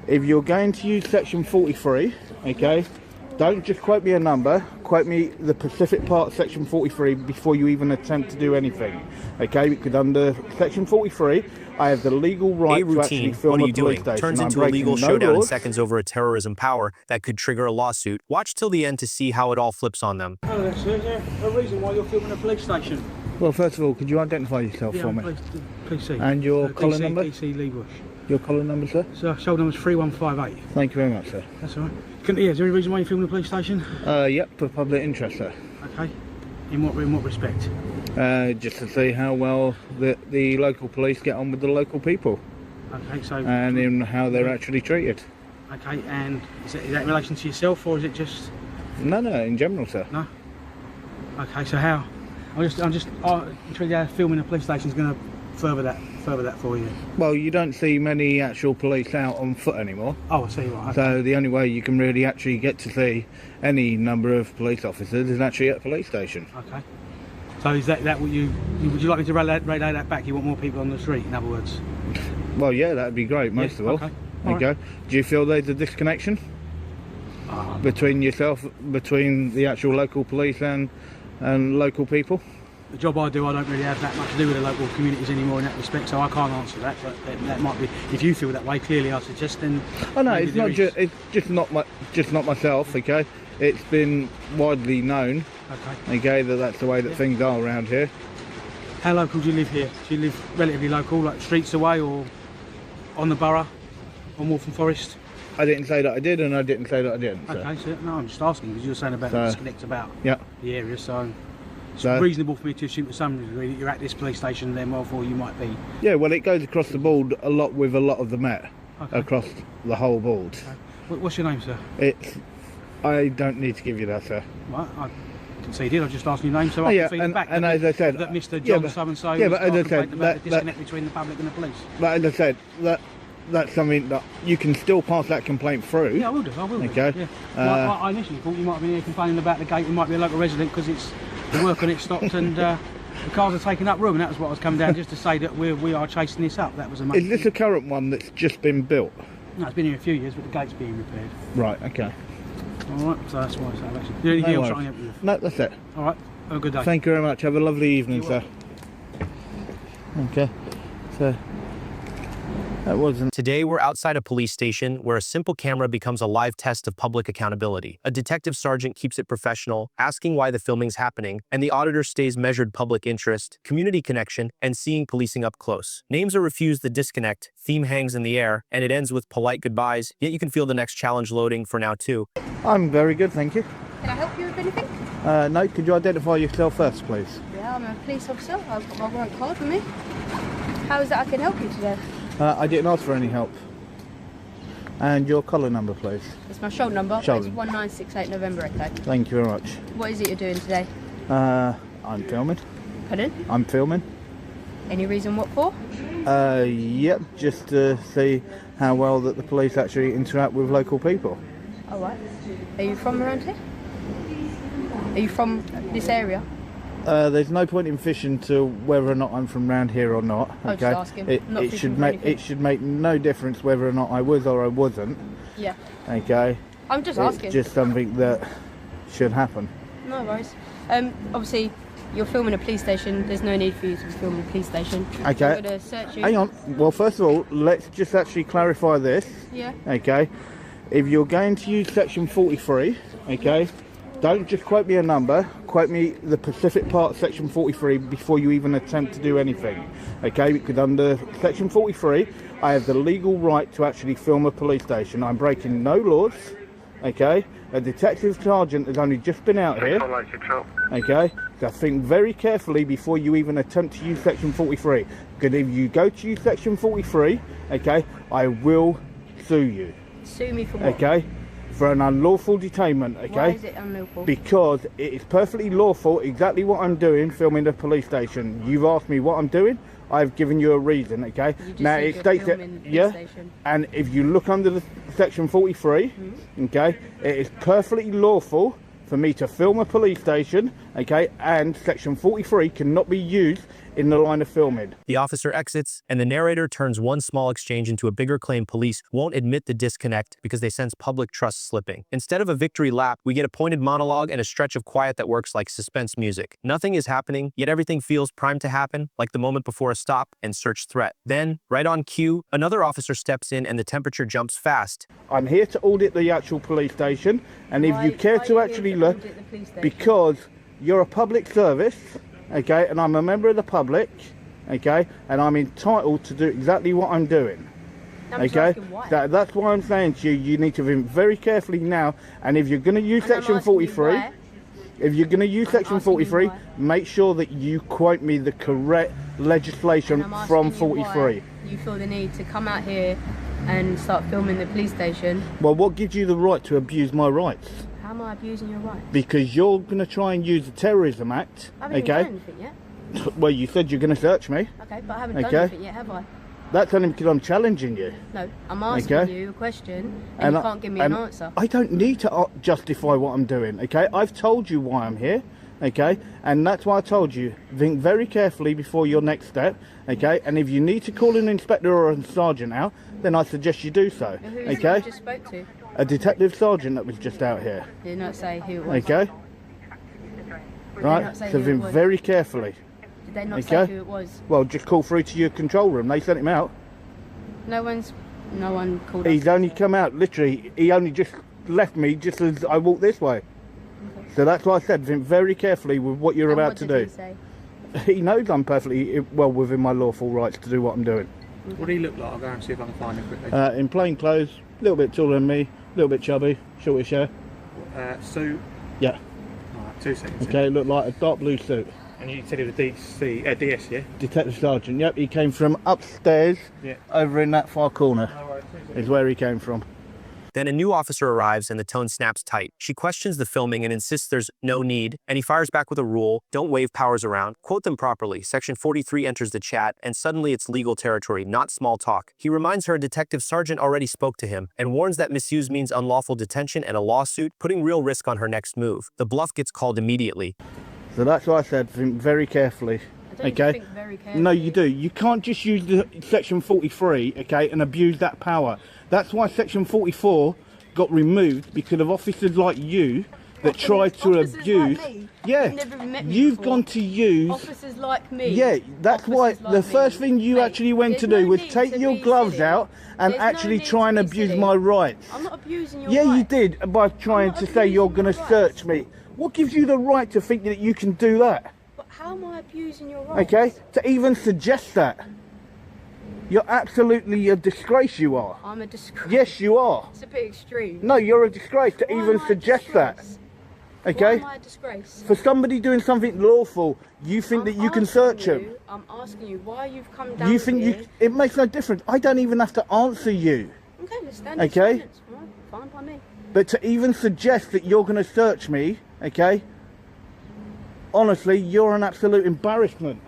If you're going to use section 43, okay, don't just quote me a number, quote me the specific part of section 43 before you even attempt to do anything, okay, because under section 43, I have the legal right to actually film a police station. Turns into a legal showdown in seconds over a terrorism power that could trigger a lawsuit. Watch till the end to see how it all flips on them. Oh, there, sir. Is there a reason why you're filming a police station? Well, first of all, could you identify yourself for me? PC. And your collar number? PC Lee Bush. Your collar number, sir? So, shoulder number's 3158. Thank you very much, sir. That's all right. Is there any reason why you're filming a police station? Yep, for public interest, sir. Okay. In what respect? Just to see how well the local police get on with the local people. Okay, so... And in how they're actually treated. Okay, and is that in relation to yourself, or is it just... No, in general, sir. No? Okay, so how? I'm just intrigued how filming a police station is going to further that for you. Well, you don't see many actual police out on foot anymore. Oh, I see, right. Okay. So the only way you can really actually get to see any number of police officers is actually at a police station. Okay. So is that what would you like me to relay that back? You want more people on the street, in other words? Well, yeah, that'd be great, most of all. Okay. There you go. Do you feel there's a disconnection between the actual local police and local people? The job I do, I don't really have that much to do with the local communities anymore in that respect, so I can't answer that. But that might be, if you feel that way, clearly I suggest then. Oh no, it's not just not myself. Okay, it's been widely known. Okay, that's the way that things are around here. How local do you live here? Do you live relatively local, like streets away, or on the borough, on Waltham Forest? I didn't say that I did, and I didn't say that I didn't. So. Okay, so no, I'm just asking because you were saying about the disconnect about the area, so. It's reasonable for me to assume to some degree that you're at this police station, then therefore you might be. Yeah, well, it goes across the board a lot with a lot of the Met, across the whole board. Okay. What's your name, sir? I don't need to give you that, sir. Right, I didn't say you did. I just asked your name, so I can feed it back. And as I said, that Mr. John so and so. Yeah, but as I said, about the disconnect between the public and the police. But as I said, that's something that you can still pass that complaint through. Yeah, I will do. Okay. Yeah. Well, I initially thought you might have been here complaining about the gate. You might be a local resident because the work on it stopped and the cars are taking up room, and that was what I was coming down just to say that we are chasing this up. That was a. Is this a current one that's just been built? No, it's been here a few years, but the gate's being repaired. Right. Okay. All right. So that's why it's that. Is there anything else I can help you with? No, that's it. All right. Have a good day. Thank you very much. Have a lovely evening, sir. Okay. So. That wasn't. Today, we're outside a police station where a simple camera becomes a live test of public accountability. A detective sergeant keeps it professional, asking why the filming's happening, and the auditor stays measured public interest, community connection, and seeing policing up close. Names are refused the disconnect, theme hangs in the air, and it ends with polite goodbyes, yet you can feel the next challenge loading for now too. I'm very good, thank you. Can I help you with anything? No, could you identify yourself first, please? Yeah, I'm a police officer. I've got my warrant card with me. How is that I can help you today? I didn't ask for any help. And your collar number, please. It's my shoulder number. It's 1968 November Echo. Thank you very much. What is it you're doing today? I'm filming. Pardon? I'm filming. Any reason what for? Yep, just to see how well that the police actually interact with local people. Oh, right. Are you from around here? Are you from this area? There's no point in fishing to whether or not I'm from round here or not. Okay, just asking. It should make no difference whether or not I was or I wasn't. Yeah. Okay. I'm just asking. It's just something that should happen. No worries. Obviously, you're filming a police station. There's no need for you to be filming a police station. Okay. I'm going to search you. Hang on. Well, first of all, let's just actually clarify this. Yeah. Okay. If you're going to use section 43, okay. Don't just quote me a number, quote me the specific part of section 43 before you even attempt to do anything, okay? Because under section 43, I have the legal right to actually film a police station. I'm breaking no laws, okay? A detective sergeant has only just been out here, okay? So think very carefully before you even attempt to use section 43. Because if you go to use section 43, okay, I will sue you. Sue me for what? Okay? For an unlawful detainment, okay? Why is it unlawful? Because it is perfectly lawful, exactly what I'm doing, filming the police station. You've asked me what I'm doing, I've given you a reason, okay? You just now said it you're states that, filming the yeah, police station. and if you look under the section 43, okay, it is perfectly lawful for me to film a police station, okay, and section 43 cannot be used in the line of filming. The officer exits, and the narrator turns one small exchange into a bigger claim police won't admit the disconnect because they sense public trust slipping. Instead of a victory lap, we get a pointed monologue and a stretch of quiet that works like suspense music. Nothing is happening, yet everything feels primed to happen, like the moment before a stop and search threat. Then, right on cue, another officer steps in and the temperature jumps fast. I'm here to audit the actual police station, and if you care to actually look, because you're a public service, okay, and I'm a member of the public, okay, and I'm entitled to do exactly what I'm doing. Okay, that's why I'm saying to you, you need to think very carefully now, and if you're going to use section 43, if you're going to use section 43, make sure that you quote me the correct legislation from 43. You feel the need to come out here and start filming the police station. Well, what gives you the right to abuse my rights? How am I abusing your rights? Because you're going to try and use the Terrorism Act. I haven't even done anything yet. Well, you said you're going to search me. Okay, but I haven't done anything yet, have I? That's only because I'm challenging you. No, I'm asking you a question and you can't give me an answer. I don't need to justify what I'm doing, okay? I've told you why I'm here, okay? And that's why I told you, think very carefully before your next step, okay? And if you need to call an inspector or a sergeant out, then I suggest you do so, okay? Who you just spoke to? A detective sergeant that was just out here. Did not say who it was. Okay? Right, so think very carefully. Did they not say who it was? Well, just call through to your control room. They sent him out. No one called us. He's only come out, literally, he only just left me just as I walked this way. Okay. So that's why I said, think very carefully with what you're about to do. What did he say? He knows I'm perfectly well within my lawful rights to do what I'm doing. Okay. What do he look like? I'll go and see if I can find him quickly. In plain clothes, a little bit taller than me, a little bit chubby, shortish hair. Suit? Yeah. Alright, 2 seconds. Okay, looked like a dark blue suit. And you said he was a DS, yeah? Detective Sergeant, yep, he came from upstairs, over in that far corner, is where he came from. Then a new officer arrives and the tone snaps tight. She questions the filming and insists there's no need, and he fires back with a rule: don't wave powers around, quote them properly. Section 43 enters the chat, and suddenly it's legal territory, not small talk. He reminds her a detective sergeant already spoke to him, and warns that misuse means unlawful detention and a lawsuit, putting real risk on her next move. The bluff gets called immediately. So that's why I said, think very carefully. I don't think very carefully. No, you do. You can't just use the section 43, okay, and abuse that power. That's why section 44 got removed, because of officers like you that tried to abuse. Like me? Yeah, You've never met me you've before. gone to use. Officers like me. Yeah, that's why like the first me. thing you actually went to do was take your gloves out and actually try and abuse my rights. I'm not abusing your rights. Yeah, rights. you did, by trying to say you're going to search me. What gives you the right to think that you can do that? But how am I abusing your rights? Okay, to even suggest that. You're absolutely a disgrace, you are. I'm a disgrace. Yes, you are. It's a bit extreme. No, you're a disgrace to even suggest that. Okay? Why am I a disgrace? For somebody doing something lawful, you think that you can search them. I'm asking you why you've come down You think here. it makes no difference. I don't even have to answer you. Okay, let's stand Okay? in silence. Right, fine by me. But to even suggest that you're going to search me, okay? Honestly, you're an absolute embarrassment.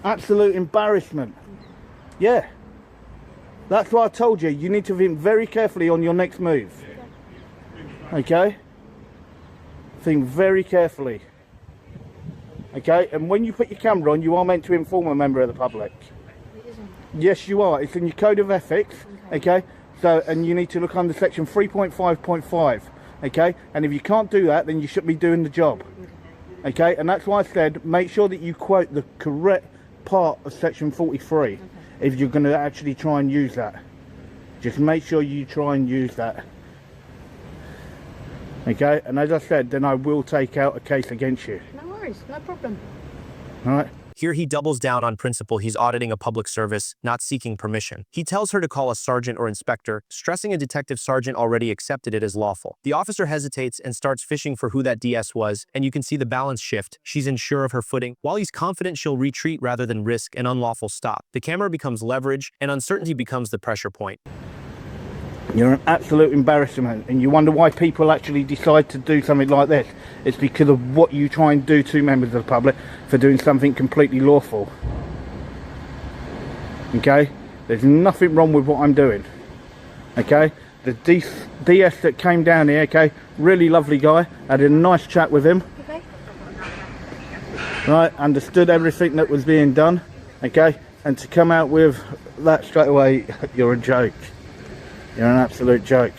Absolute embarrassment. Yeah. That's why I told you, you need to think very carefully on your next move. Okay? Think very carefully. Okay? And when you put your camera on, you are meant to inform a member of the public. It isn't. Yes, you are. It's in your code of ethics. Okay? So, and you need to look under section 3.5.5. Okay? And if you can't do that, then you shouldn't be doing the job. Okay? And that's why I said, make sure that you quote the correct part of section 43. If you're going to actually try and use that, just make sure you try and use that. Okay, and as I said, then I will take out a case against you. No worries, no problem. All right. Here he doubles down on principle he's auditing a public service, not seeking permission. He tells her to call a sergeant or inspector, stressing a detective sergeant already accepted it as lawful. The officer hesitates and starts fishing for who that DS was, and you can see the balance shift. She's unsure of her footing. While he's confident she'll retreat rather than risk an unlawful stop, the camera becomes leverage, and uncertainty becomes the pressure point. You're an absolute embarrassment, and you wonder why people actually decide to do something like this. It's because of what you try and do to members of the public for doing something completely lawful. Okay? There's nothing wrong with what I'm doing. Okay? The DS that came down here, okay, really lovely guy. I had a nice chat with him. Okay. right, understood everything that was being done, okay, and to come out with that straight away, you're a joke. You're an absolute joke.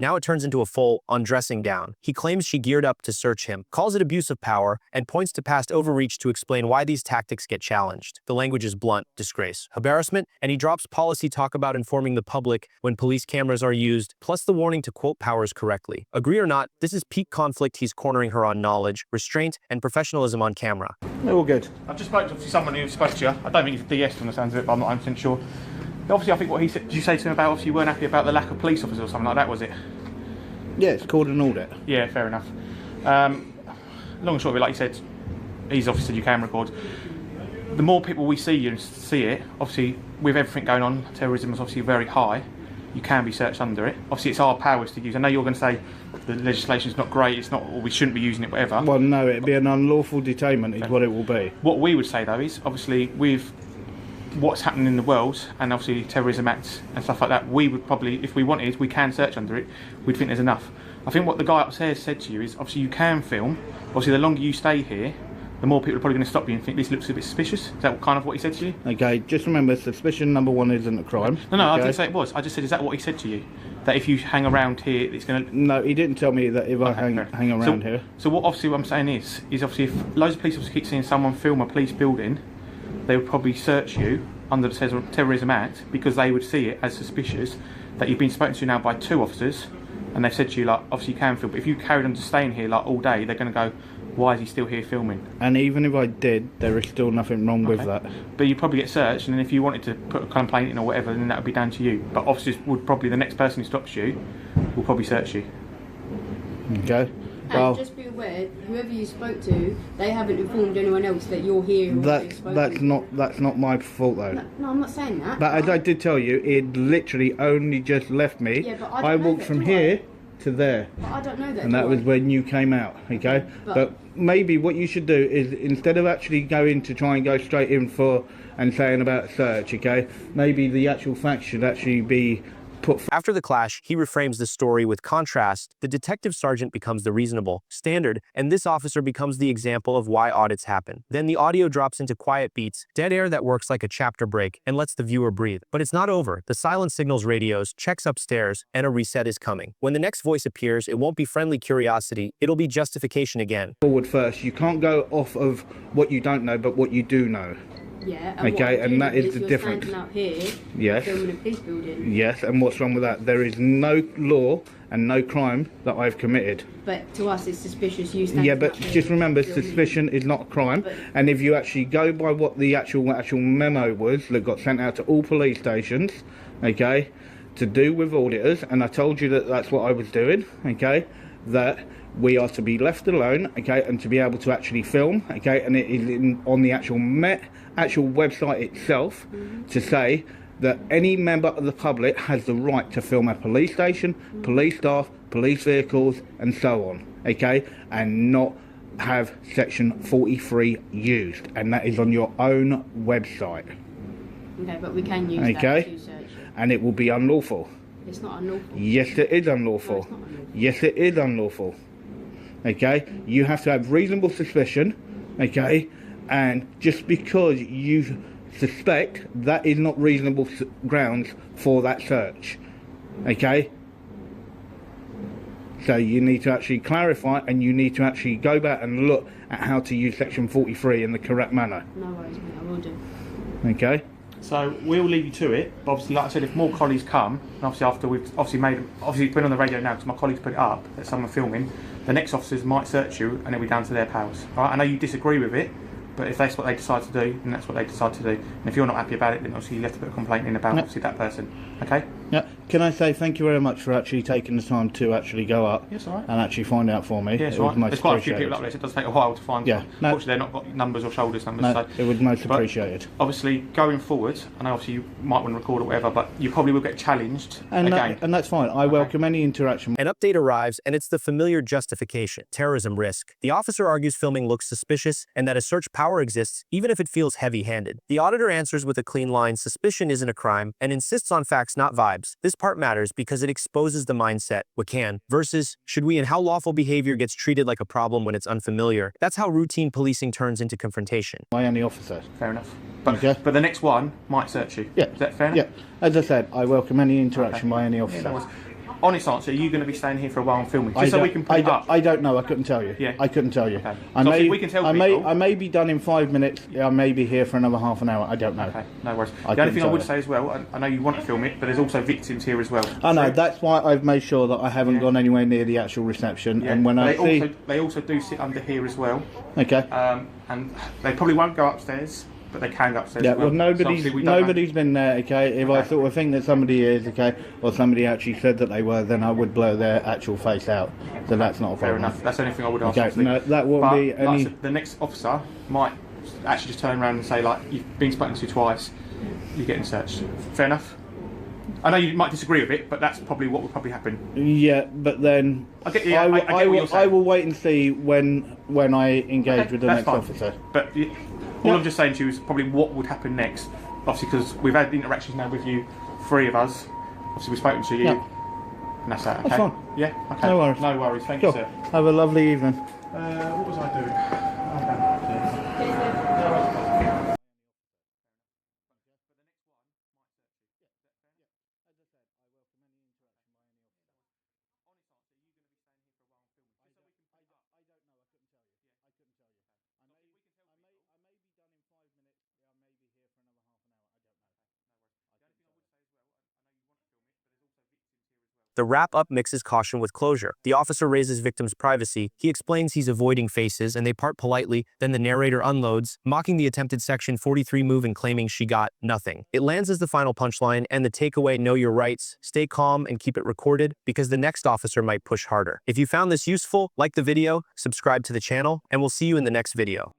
Now it turns into a full undressing down. He claims she geared up to search him, calls it abuse of power, and points to past overreach to explain why these tactics get challenged. The language is blunt: disgrace, embarrassment, and he drops policy talk about informing the public when police cameras are used, plus the warning to quote powers correctly. Agree or not, this is peak conflict. He's cornering her on knowledge, restraint, and professionalism on camera. They're all good. I've just spoke to someone who spoke to you. I don't think he's DS from the sounds of it, but I'm not 100% sure. Obviously, I think what he said, did you say to him about obviously you weren't happy about the lack of police officers or something like that, was it? Yeah, it's called an audit. Yeah, fair enough. Long and short of it, like you said, he's obviously said you can record. The more people we see you and see it, obviously with everything going on, terrorism is obviously very high, you can be searched under it. Obviously it's our powers to use. I know you're going to say the legislation's not great, it's not, or we shouldn't be using it, whatever. Well, no, it'd be an unlawful detainment is what it will be. What we would say though is, obviously with what's happening in the world and obviously Terrorism Act and stuff like that, we would probably, if we wanted, we can search under it. We'd think there's enough. I think what the guy upstairs said to you is obviously you can film. Obviously the longer you stay here, the more people are probably going to stop you and think this looks a bit suspicious. Is that kind of what he said to you? Okay, just remember, suspicion number one isn't a crime. No, okay? I didn't say it was. I just said, is that what he said to you? That if you hang around here, it's going to... No, he didn't tell me that if I hang around here. So what obviously what I'm saying is obviously if loads of police officers keep seeing someone film a police building, they would probably search you under the Terrorism Act because they would see it as suspicious that you've been spoken to now by 2 officers and they've said to you, like, obviously you can film, but if you carried on to staying here like all day, they're going to go, why is he still here filming? And even if I did, there is still nothing wrong with that. But you'd probably get searched, and then if you wanted to put a complaint in or whatever, then that would be down to you. But officers would probably, the next person who stops you will probably search you. Okay. And Well, just be aware, whoever you spoke to, they haven't informed anyone else that you're here. Or that's not my fault though. No, I'm not saying that. But as I did tell you, it literally only just left me. Yeah, but I walked from here to there. But I don't know that. And that was when you came out, okay? But maybe what you should do is, instead of actually going to try and go straight in for and saying about search, okay? Maybe the actual facts should actually be put. After the clash, he reframes the story with contrast. The detective sergeant becomes the reasonable, standard, and this officer becomes the example of why audits happen. Then the audio drops into quiet beats, dead air that works like a chapter break and lets the viewer breathe. But it's not over. The silence signals radios, checks upstairs, and a reset is coming. When the next voice appears, it won't be friendly curiosity, it'll be justification again. Forward first. You can't go off of what you don't know, but what you do know. Yeah. Okay, and that is the difference. Standing up here, yes. filming a police building. Yes, and what's wrong with that? There is no law and no crime that I've committed. But to us, it's suspicious. You standing Yeah, but up here just remember, filming. suspicion is not a crime. But and if you actually go by what the actual memo was that got sent out to all police stations, okay, to do with auditors, and I told you that that's what I was doing, okay, that we are to be left alone, okay, and to be able to actually film, okay, and it is on the actual website itself to say that any member of the public has the right to film a police station, police staff, police vehicles, and so on, okay, and not have section 43 used, and that is on your own website. Okay, but we can use Okay. that to search it. And it will be unlawful. It's not unlawful. Yes, it is unlawful. No, it's not unlawful. Yes, it is unlawful. Okay, you have to have reasonable suspicion. Okay, and just because you suspect, that is not reasonable grounds for that search. Okay, so you need to actually clarify, and you need to actually go back and look at how to use section 43 in the correct manner. No worries, mate, I will do. Okay. So we'll leave you to it. But obviously, like I said, if more colleagues come, and obviously after we've obviously it's been on the radio now because my colleagues put it up that someone filming, the next officers might search you, and it'll be down to their powers. All right? I know you disagree with it, but if that's what they decide to do, then that's what they decide to do. And if you're not happy about it, then obviously you have to put a complaint in about obviously that person. Okay? Yeah. Can I say thank you very much for actually taking the time to actually go up Yes, all right. and actually find out for me. Yeah, it's It all was right. most There's quite a few people appreciated. up there, so it does take a while to find. Yeah, no. Unfortunately, they've not got numbers or shoulders numbers. No, so. it was most But appreciated. Obviously, going forward, I know obviously you might want to record or whatever, but you probably will get challenged And, again. and that's fine. I welcome any interaction. An update arrives, and it's the familiar justification: terrorism risk. The officer argues filming looks suspicious and that a search power exists, even if it feels heavy-handed. The auditor answers with a clean line: suspicion isn't a crime, and insists on facts, not vibes. This part matters because it exposes the mindset, what can, versus should we, and how lawful behavior gets treated like a problem when it's unfamiliar. That's how routine policing turns into confrontation. By any officer. Fair enough. But, Okay. but the next one might search you. Yeah. Is that fair enough? Yeah. As I said, I welcome any interaction by any Yeah, officer. no worries. Honest answer, are you going to be staying here for a while and filming? I Just so don't- we can put it up. I don't know. I couldn't tell you. Yeah. I couldn't tell you. Okay. I So may. we can tell I may. people- I may be done in 5 minutes. I may be here for another half an hour. I don't know. Okay, no worries. I The only couldn't thing I tell would you. say as well, I know you want to film it, but there's also victims here as well. I know. So- That's why I've made sure that I haven't Yeah. gone anywhere near the actual reception. Yeah, And when I see, they also do sit under here as well, okay. and they probably won't go upstairs, but they can go upstairs. Yeah, as well. well, So obviously we don't know. nobody's been there, okay? If I Okay. sort of think that somebody is, okay, or somebody actually said that they were, then I would blur their actual face out. So that's not a Fair problem. enough. That's the only thing I would ask. Okay, obviously. no, that won't But, be like I any. said, the next officer might actually just turn around and say, like, you've been spoken to twice, you're getting searched. Fair enough. I know you might disagree with it, but that's probably what would probably happen. Yeah, but then I get what you're I saying. will wait and see when I engage Okay, with the that's next fine. officer. But all Yeah. I'm just saying to you is probably what would happen next. Obviously, because we've had interactions now with you, 3 of us. Obviously, we've spoken to you, Yeah. and that's that. Okay. That's fine. Yeah. Okay. No worries. No worries. Thank Cool. you, sir. Have a lovely evening. What was I doing? The wrap-up mixes caution with closure. The officer raises victim's privacy. He explains he's avoiding faces, and they part politely. Then the narrator unloads, mocking the attempted Section 43 move and claiming she got nothing. It lands as the final punchline, and the takeaway: know your rights, stay calm, and keep it recorded, because the next officer might push harder. If you found this useful, like the video, subscribe to the channel, and we'll see you in the next video.